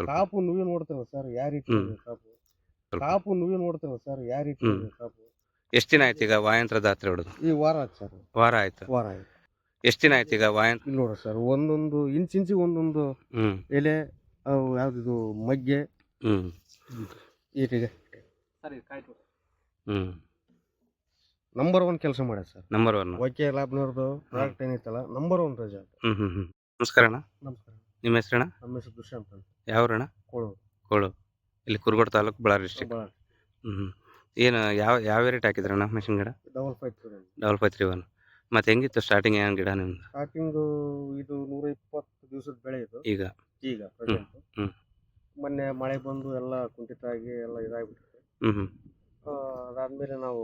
ಸ್ವಲ್ಪ ಕಾಪು ನುವ್ವಿ ನೋಡ್ತೇವೆ ಸರ್ ಯಾವ ರೀತಿ ಹ್ಮ್ ಇದೆ ಕಾಪು. ಸ್ವಲ್ಪ ಕಾಪು ನುವ್ವಿ ನೋಡ್ತೇವೆ ಸರ್ ಯಾವ ರೀತಿ ಹ್ಮ್ ಇದೆ ಕಾಪು. ಎಷ್ಟು ದಿನ ಆಯ್ತು ಈಗ ವಾಯಂತ್ರ ದಾತ್ರೆ ಹೊಡೆದು? ಈ ವಾರ ಆಯ್ತು ಸರ್. ವಾರ ಆಯ್ತು. ವಾರ ಆಯ್ತು. ಎಷ್ಟು ದಿನ ಆಯ್ತು ಈಗ ವಾಯಂತ್ರ? ಇಲ್ಲಿ ನೋಡ್ರಿ ಸರ್, ಒಂದೊಂದು ಇಂಚಿಂಚಿಗೆ ಒಂದೊಂದು ಹ್ಮ್ ಎಲೆ, ಅವು ಯಾವ್ದು ಮಗ್ಗೆ ಹ್ಮ್ ಈಟಿಗೆ ಹ್ಮ್ ನಂಬರ್ 1 ಕೆಲಸ ಮಾಡ್ಯಾರ ಸರ್. Number one. ಓಕೆ ಲ್ಯಾಬ್ನವ್ರದ್ದು ಪ್ರಾಡಕ್ಟ್ ಏನೈತಲ್ಲ ನಂಬರ್ 1 ರಿಸಲ್ಟ್. ನಮಸ್ಕಾರ ಅಣ್ಣ. ನಮಸ್ಕಾರ. ನಿಮ್ಮ ಹೆಸರಣ್ಣ? ನಮ್ಮ ಹೆಸರು ದುಷ್ಯಂತ್ ಅಂತ. ಯಾವ್ರಣ್ಣ? ಕೋಳೂರು. ಕೋಳು. ಇಲ್ಲಿ ಕುರುಗೋಡು ತಾಲೂಕು, ಬಳ್ಳಾರಿ ಡಿಸ್ಟಿಕ್. ಬಳ್ಳಾರಿ. ಹ್ಮ್ ಏನು ಯಾವ ರೇಟ್ ಹಾಕಿದ್ರಣ್ಣ ಮೆಷಿನ್ ಗಿಡ? 5531. ಮತ್ತೆ ಹೆಂಗಿತ್ತು ಸ್ಟಾರ್ಟಿಂಗ್ ಏನು ಗಿಡ ನಿಮ್ದು? ಸ್ಟಾರ್ಟಿಂಗು ಇದು 120 ದಿವಸದ ಬೆಳೆ ಇದು. ಈಗ ಈಗ ಪ್ರೆಸೆಂಟ್ ಹ್ಮ್ ಮೊನ್ನೆ ಮಳೆ ಬಂದು ಎಲ್ಲ ಕುಂಠಿತ ಆಗಿ ಎಲ್ಲ ಇದಾಗ್ಬಿಟ್ಟಿದೆ. ಹ್ಮ್ ಅದಾದ್ಮೇಲೆ ನಾವು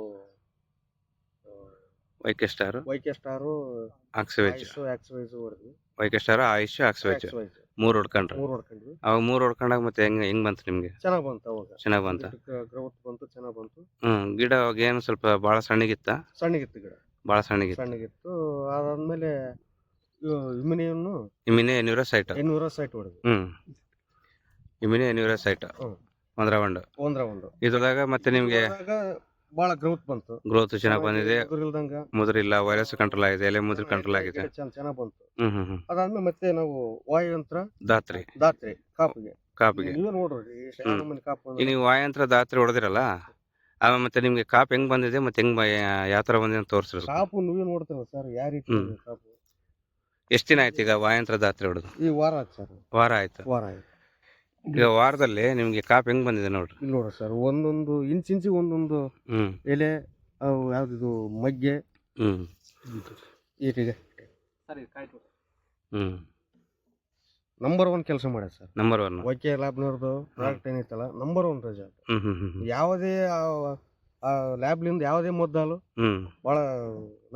ವೈಕೆ ಸ್ಟಾರು, ಸ್ಟಾರು ಆಕ್ಸಿವೇಜ್, ಆಕ್ಸ್ವೈಸ್ ಹೊಡೆದ್ವಿ. ವೈಕೆ ಸ್ಟಾರು, ಆಯುಷ್, ಆಕ್ಸಿವೇಜ್ ಆಕ್ಸ್ವೈಸ್ 3 ಹೊಡ್ಕೊಂಡ್ರಿ. 3 ಹೊಡ್ಕೊಂಡ್ವಿ. ಅವಾಗ 3 ಹೊಡ್ಕೊಂಡಾಗ ಮತ್ತೆ ಹೆಂಗ್ ಬಂತು ನಿಮ್ಗೆ? ಚೆನ್ನಾಗ್ ಬಂತು ಅವಾಗ. ಚೆನ್ನಾಗ್ ಬಂತ? ಗ್ರೋತ್ ಬಂತು, ಚೆನ್ನಾಗ್ ಬಂತು. ಗಿಡ ಅವಾಗ ಏನು ಸ್ವಲ್ಪ ಭಾಳ ಸಣ್ಣಗಿತ್ತ? ಸಣ್ಣಗಿತ್ತು ಗಿಡ, ಭಾಳ ಸಣ್ಣಗಿತ್ತು. ಸಣ್ಣಗಿತ್ತು. ಅದಾದ್ಮೇಲೆ ಇಮ್ಯುನಿಯನ್ನು ಇಮಿನಿ ನ್ಯೂರೋಸೈಟ್ 800 ಸೈಟ್ ಹೊಡೆದ್ವಿ. ಇಮಿನಿ ನ್ಯೂರೋಸೈಟ್ ಒಂದ್ರ ಇದ್ರದಾಗ ಮತ್ತೆ ನಿಮ್ಗೆ ಬಹಳ ಗ್ರೋತ್ ಬಂತು. ಗ್ರೋತ್ ಚೆನ್ನಾಗಿ ಬಂದಿದೆ, ಇಲ್ದಂಗ ಮುದ್ರಿಲ್ಲ, ವೈರಸ್ ಕಂಟ್ರೋಲ್ ಆಗಿದೆ, ಎಲೆ ಮುದ್ರ ಕಂಟ್ರೋಲ್ ಆಗಿದೆ. ಚೆನ್ನಾಗ್ ಬಂತು. ಅದಾದ್ಮೇಲೆ ಮತ್ತೆ ನಾವು ವಾಯುಯಂತ್ರ ದಾತ್ರಿ ಕಾಪಿಗೆ ನೀವೇ ನೋಡ್ರಿ ಕಾಪು. ನೀವು ವಾಯಂತ್ರ ದಾತ್ರಿ ಹೊಡೆದಿರಲ್ಲ, ಆಮೇಲೆ ಮತ್ತೆ ನಿಮ್ಗೆ ಕಾಪ್ ಹೆಂಗ್ ಬಂದಿದೆ ಮತ್ತೆ ಹೆಂಗ್ ಯಾವ ತರ ಬಂದಿದೆ ಅಂತ ತೋರಿಸ್ರಿ. ಕಾಪು ನೀವೇ ನೋಡ್ತೇವೆ ಸರ್ ಯಾವ ರೀತಿ ಇದೆ ಕಾಪು. ಎಷ್ಟು ದಿನ ಆಯ್ತು ಈಗ ವಾಯಂತ್ರ ದಾತ್ರಿ ಹೊಡೆದು? ಈ ವಾರ ಆಯ್ತು ಸರ್. ವಾರ ಆಯ್ತು. ಈಗ ವಾರದಲ್ಲಿ ನಿಮ್ಗೆ ಕಾಪ್ ಹೆಂಗ್ ಬಂದಿದೆ ನೋಡ್ರಿ. ಇಲ್ಲಿ ನೋಡ್ರಿ ಸರ್, ಒಂದೊಂದು ಇಂಚಿಂಚಿಗೆ ಒಂದೊಂದು ಎಲೆ, ಅವು ಯಾವ್ದು ಮಗ್ಗೆ ಈಟಿಗೆ ನಂಬರ್ 1 ಕೆಲಸ ಮಾಡ್ಯಾರ ಸರ್. Number one. ಓಕೆ ಲ್ಯಾಬ್ನವ್ರದ್ದು ಪ್ರಾಡಕ್ಟ್ ಏನೈತಲ್ಲ ನಂಬರ್ 1 ರಿಸಲ್ಟ್. ಯಾವುದೇ ಲ್ಯಾಬ್ಲಿಂದ ಯಾವುದೇ ಮದ್ದಾಲು ಬಹಳ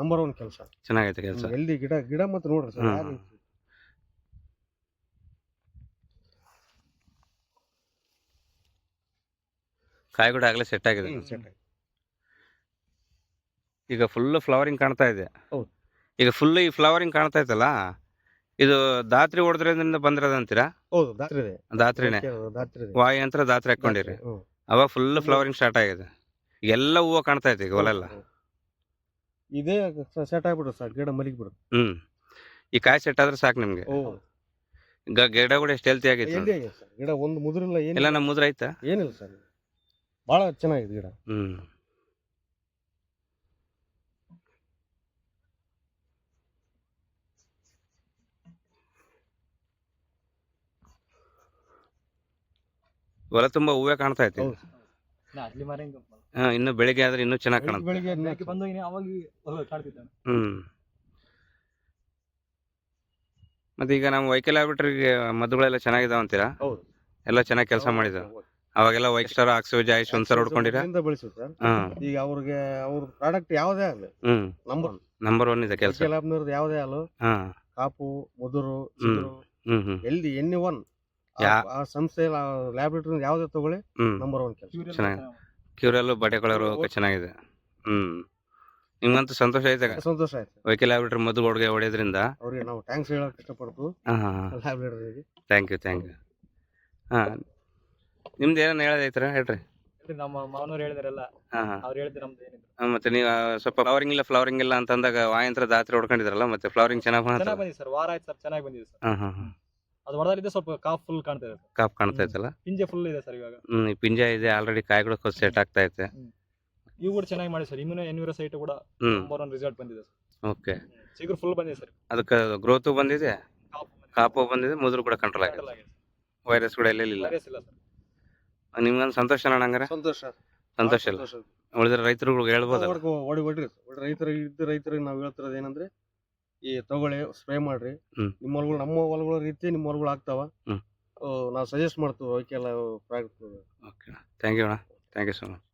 ನಂಬರ್ 1 ಕೆಲಸ. ಚೆನ್ನಾಗೈತೆ ಕೆಲಸ. ಎಲ್ಲಿ ಗಿಡ ಮತ್ತೆ ನೋಡ್ರಿ ಸರ್ ಯಾವ ರೀತಿ. ಕಾಯಿ ಕೂಡ ಆಗ್ಲೇ ಸೆಟ್ ಆಗಿದೆ. ಈಗ ಫುಲ್ ಫ್ಲವರಿಂಗ್ ಕಾಣ್ತಾ ಇದೆ. ಈಗ ಫುಲ್ ಈ ಫ್ಲವರಿಂಗ್ ಕಾಣ್ತಾ ಇತ್ತಲ್ಲ, ಇದು ದಾತ್ರಿ ಹೊಡೆದ್ರಿಂದ ಬಂದಿರೋದಂತೀರಾ? ಹೌದು, ದಾತ್ರಿನೇ. ವಾಯಂತ್ರ ದಾತ್ರಿ ಹಾಕೊಂಡಿರಿ, ಅವಾಗ ಫುಲ್ ಫ್ಲವರಿಂಗ್ ಸ್ಟಾರ್ಟ್ ಆಗಿದೆ. ಎಲ್ಲ ಹೂವು ಕಾಣ್ತಾ ಐತೆ ಈಗ ಹೊಲೆಲ್ಲ. ಇದೇ ಸೆಟ್ ಆಗ್ಬಿಡುತ್ತೆ ಸರ್, ಗಿಡ ಮಲಗಿಬಿಡುತ್ತೆ. ಈ ಕಾಯಿ ಸೆಟ್ ಆದ್ರೆ ಸಾಕು ನಿಮ್ಗೆ. ಈಗ ಗಿಡ ಕೂಡ ಎಷ್ಟು ಹೆಲ್ತಿ ಆಗೈತೆ. ಗಿಡ ಒಂದು ಮುದ್ರಿಲ್ಲ, ಎಲ್ಲ ನಮ್ಮ ಮುದ್ರ ಐತಾ? ಏನಿಲ್ಲ ಸರ್, ಬಹಳ ಚೆನ್ನಾಗಿದೆ ಗಿಡ. ಹೊಲ ತುಂಬಾ ಹೂವೇ ಕಾಣ್ತಾ ಐತೆ. ಇನ್ನು ಬೆಳಿಗ್ಗೆ ಆದ್ರೆ ಇನ್ನೂ ಚೆನ್ನಾಗಿ ಕಾಣುತ್ತೆ. ಮತ್ತೆ ಈಗ ನಮ್ಮ ವೈಕಲ್ ಆಗ್ಬಿಟ್ರಿಗೆ ಮದ್ದುಗಳೆಲ್ಲ ಚೆನ್ನಾಗಿದಾವ ಅಂತೀರಾ? ಎಲ್ಲ ಚೆನ್ನಾಗಿ ಕೆಲಸ ಮಾಡಿದ. ಅವಾಗೆಲ್ಲ ವೈಕ್ ಸ್ಟಾರ್, ಆಕ್ಸಿವೇಜ್, ಆಯುಷ್ ಒಂದ್ಸಲ ಹೊಡ್ಕೊಂಡಿರಾ? ಈಗ ಅವ್ರಿಗೆ ಅವ್ರ ಪ್ರಾಡಕ್ಟ್ ಯಾವ್ದೇ ಆಗಲಿ ನಂಬರ್ 1 ಇದೆ ಕೆಲಸ. ಯಾವ್ದೇ ಅಲ್ಲ, ಕಾಪು, ಮುದುರು, ಎಲ್ಲಿ N1 ಆ ಸಂಸ್ಥೆ ಲ್ಯಾಬ್ರೇಟರಿ ಯಾವ್ದೇ ತಗೊಳ್ಳಿ ನಂಬರ್ 1 ಕೆಲಸ. ಚೆನ್ನಾಗಿ ಕ್ಯೂರಲ್ಲು, ಬಟ್ಟೆಗಳು ಚೆನ್ನಾಗಿದೆ. ನಿಮ್ಗಂತೂ ಸಂತೋಷ ಐತೆ? ಸಂತೋಷ ಆಯ್ತು. ವೈಕಲ್ ಲ್ಯಾಬ್ರೇಟರಿ ಮದ್ದು ಹೊಡೆದ್ರಿಂದ ಅವ್ರಿಗೆ ನಾವು ಥ್ಯಾಂಕ್ಸ್ ಹೇಳಕ್ ಇಷ್ಟಪಡ್ತೀವಿ ಲ್ಯಾಬ್ರೇಟರಿಗೆ. Thank you. ನಿಮ್ದು ಏನನ್ನ ಹೇಳೋದೈತ್ರ ಹೇಳ್ರಿ. ನಮ್ಮ ಮಾವನವ್ರು ಹೇಳಿದ್ರಲ್ಲ, ಅವ್ರು ಹೇಳಿದ್ರೆ ನಮ್ದು ಏನಿಲ್ಲ. ಮತ್ತೆ ನೀವು ಸ್ವಲ್ಪ ಫ್ಲವರಿಂಗ್ ಇಲ್ಲ ಅಂತಂದಾಗ ವಾಯಂತ್ರ ದಾತ್ರಿ ಹೊಡ್ಕೊಂಡಿದ್ರಲ್ಲ, ಮತ್ತೆ ಫ್ಲವರಿಂಗ್ ಚೆನ್ನಾಗಿ ಬಂದಿದೆ ಸರ್. ವಾರ ಆಯ್ತು ಸರ್, ಚೆನ್ನಾಗಿ ಬಂದಿದೆ ಸರ್. ಅದು ಹೊಡೆದಾಗಿದೆ, ಸ್ವಲ್ಪ ಕಾಪ್ ಫುಲ್ ಕಾಣ್ತಾ ಇದೆ. ಕಾಪ್ ಕಾಣ್ತಾ ಐತಲ್ಲ, ಪಿಂಜೆ ಫುಲ್ ಇದೆ ಸರ್ ಇವಾಗ. ಪಿಂಜ ಇದೆ ಆಲ್ರೆಡಿ, ಕಾಯಿಗಳು ಸೆಟ್ ಆಗ್ತಾ ಐತೆ. ಇವು ಕೂಡ ಚೆನ್ನಾಗಿ ಮಾಡಿ ಸರ್. ಇಮ್ಯುನೋ ಸೈಟ್ ಕೂಡ ನಂಬರ್ 1 ರಿಸಲ್ಟ್ ಬಂದಿದೆ ಸರ್. ಓಕೆ, ಚಿಗುರು ಫುಲ್ ಬಂದಿದೆ ಸರ್. ಅದಕ್ಕೆ ಗ್ರೋತ್ ಬಂದಿದೆ, ಕಾಪು ಬಂದಿದೆ, ಮುದ್ರು ಕೂಡ ಕಂಟ್ರೋಲ್ ಆಗಿದೆ, ವೈರಸ್ ಕೂಡ ಎಲ್ಲೆಲ್ಲ ಸರ್. ನಿಮ್ಗೊಂದು ಸಂತೋಷ ಹಂಗಾರೆ? ಸಂತೋಷ ಇಲ್ಲ. ಉಳಿದ್ರೆ ರೈತರುಗಳಿಗೆ ಹೇಳ್ಬೋದು. ರೈತರಿಗೆ ನಾವು ಹೇಳ್ತಿರೋದು ಏನಂದ್ರೆ, ಈ ತಗೊಳ್ಳಿ, ಸ್ಪ್ರೇ ಮಾಡ್ರಿ. ನಿಮ್ಮ ಹೊಲಗಳು ನಮ್ಮ ಹೊಲಗಳ ರೀತಿ ನಿಮ್ಮ ಹೊಲಗಳು ಆಗ್ತಾವ. ನಾವು ಸಜೆಸ್ಟ್ ಮಾಡ್ತೀವಿ. ಓಕೆ, ಥ್ಯಾಂಕ್ ಯು ಅಣ್ಣ, ಥ್ಯಾಂಕ್ ಯು ಸೊ ಮಚ್.